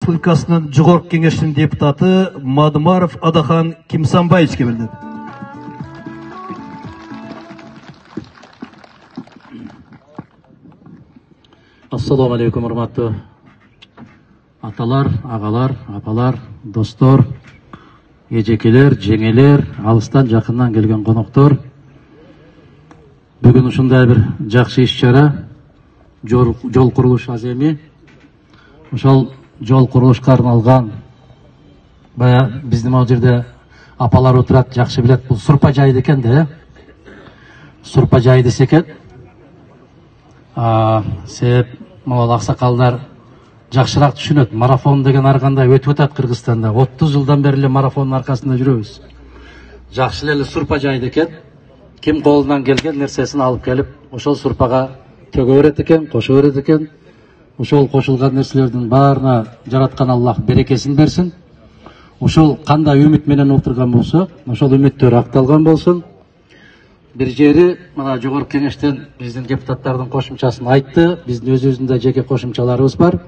Республикасының Жогорку Кеңешінің депутаты Мадымаров Адахан Кимсанбаевичке берилет. Ассаламу алейкум, урматтуу аталар, агалар, апалар, достор, эжекелер, жеңелер, алыстан жакындан келген коноктор. Бүгүн ушундай бир жакшы иш-чара, жол курулуш аземи. Ошол жол курулушка арналган, бая биздин ал жерде апалар отурат, жакшы билет, бул Сурпа жайы экен да, Сурпа жайы десе экен. Себеп могул аксакалдар жакшыраак түшүнөт. Марафон деген ар кандай өтүп атат Кыргызстанда. 30 жылдан бери эле марафондун аркасында жүрөбүз. Жакшы эле Сурпа жайы экен. Ким колунан келген нерсесин алып келип, ошол Сурпага төгө берет экен, кошо берет экен. Ошол кошулган нерселердин баарына жараткан Аллах берекесин берсин. Ошол кандай үмүт менен отурган болсо, ошол үмүттөр акталган болсун. Бир жери мына Жогорку Кеңештен биздин депутаттардын кошумчасын айтты. Биздин өзүбүздүн жеке кошумчаларыбыз бар.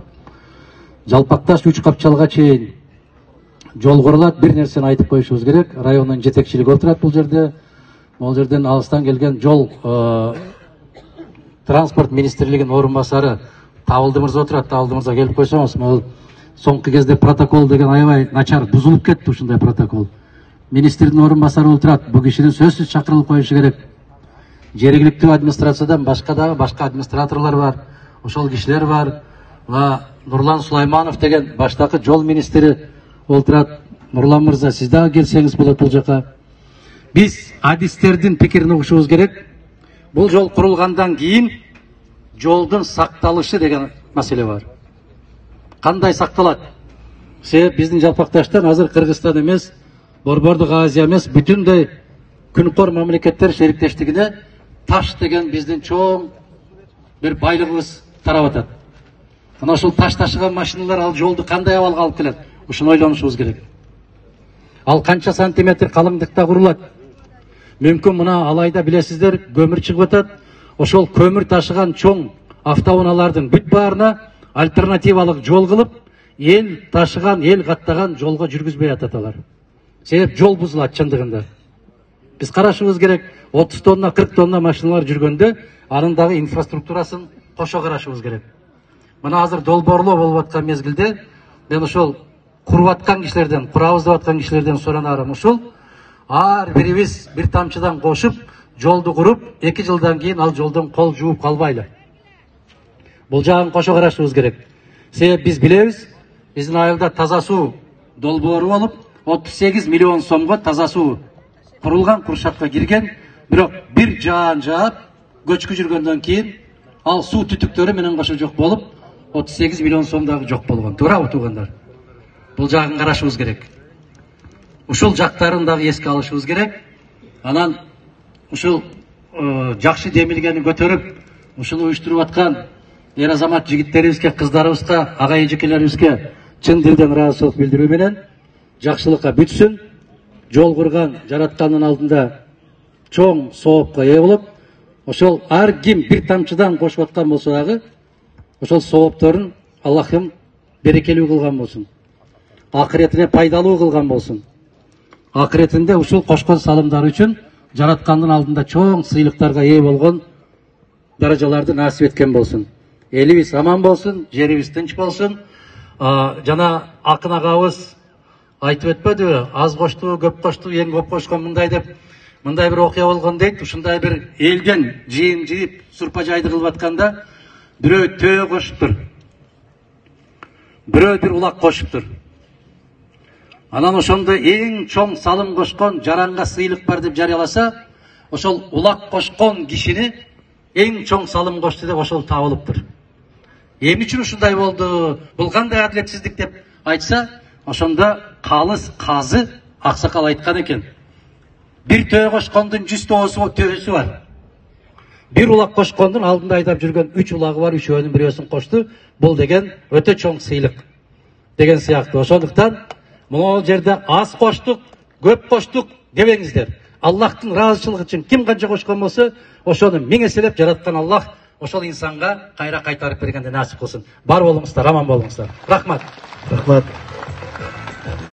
Жалпакташ 3 капчалга чейин жол курулат. Бир нерсени айтып коюшубуз керек. Райондун жетекчилиги отурат бул жерде. Бул жерден алыстан келген жол транспорт министрлигинин орун басары Табылды мырза отурат. Табылды мырза келип койсоңуз, могул соңку кезде протокол деген аябай начар бузулуп кетти. Ушундай протокол. Министрдин орун басары отурат. Бул кишинин сөзсүз чакырылып коюшу керек. Жергиликтүү администрациядан башка администраторлор бар. Ошол кишилер бар. Ва Нурлан Сулайманов деген баштакы жол министри отурат. Нурлан мырза, сиз дагы келсеңиз болот бул жака. Биз адистердин пикирин угушубуз керек. Бул жол курулгандан кийин жолдун сакталышы деген маселе бар. Кандай сакталат? Себеп биздин жалпакташтан азыр Кыргызстан эмес, Борбордук Азия эмес, бүтүндөй күнкор мамлекеттер шериктештигине таш деген биздин чоң бир байлыгыбыз тарап атат. Мына ушул таш ташыган машиналар ал жолду кандай абалга алып келет? Ушуну ойлонушубуз керек. Ал канча сантиметр калыңдыкта курулат? Мүмкүн мына алайда билесиздер, көмүр чыгып атат. Ошол көмүр ташыган чоң автоунаалардын бүт баарына альтернативалык жол кылып, эл ташыган, эл каттаган жолго жүргүзбөй атат алар. Себеп жол бузулат чындыгында. Биз карашыбыз керек, 30 тонна, 40 тонна машиналар жүргөндө анын дагы инфраструктурасын кошо карашыбыз керек. Мына азыр долбоорлоо болуп аткан мезгилде мен ошол куруп аткан кишилерден, курабыз деп аткан кишилерден суранарым ушул: ар бирибиз бир тамчыдан кошуп, жолду куруп, 2 жылдан кийин ал жолдон кол жууп калбайлы. Бул жагын кошо карашыбыз керек. Себеп биз билебиз, биздин айылда таза суу долбоору болуп, 38 миллион сомго таза суу курулган, куршакка кирген. Бирок бир жаан жаап, көчкү жүргөндөн кийин ал суу түтүктөрү менен кошо жок болуп, 38 миллион сом дагы жок болгон. Туурабы туугандар? Бул жагын карашыбыз керек. Ушул жактарын дагы эске алышыбыз керек. Анан ушул жакшы демилгени көтөрүп, ушуну уюштуруп аткан эр азамат жигиттерибизге, кыздарыбызга, ага эжекелерибизге чын дилден ыраазычылык билдирүү менен жакшылыкка бүтсүн. Жол курган, жараткандын алдында чоң соопко ээ болуп, ошол ар ким бир тамчыдан кошуп аткан болсо дагы, ошол соопторун Аллахым берекелүү кылган болсун. Акыретине пайдалуу кылган болсун. Акыретинде ушул кошкон салымдары үчүн жараткандын алдында чоң сыйлыктарга ээ болгон даражаларды насип эткен болсун. Элибиз аман болсун, жерибиз тынч болсун. Жана акын агабыз айтып өтпөдүбү? Аз кошту, көп кошту, эң көп кошкон мындай деп, мындай бир окуя болгон дейт. Ушундай бир элден жыйын жыйып Сурпа жайды кылып атканда бирөө төө кошуптур, бирөө бир улак кошуптур. Анан ошондо эң чоң салым кошкон, жаранга сыйлык бар деп жарыяласа, ошол улак кошкон кишини эң чоң салым кошду деп ошол табылыптыр. Эмне үчүн ушундай болду? Бул кандай адилетсиздик деп айтса, ошондо калыс казы аксакал айткан экен. Бир төө кошкондун 100 төөсү бар. Бир улак кошкондун алдында айдап жүргөн 3 улагы бар, үчөөнүн бирөөсүн кошту. Бул деген өтө чоң сыйлык деген сыяктуу. Ошондуктан могул жерде аз коштук, көп коштук дебеңиздер. Аллахтын ыраазычылыгы үчүн ким канча кошкон болсо, ошону 1000 эселеп жараткан Аллах ошол инсанга кайра кайтарып бергенди насип кылсын. Бар болуңуздар, аман болуңуздар. Рахмат. Рахмат.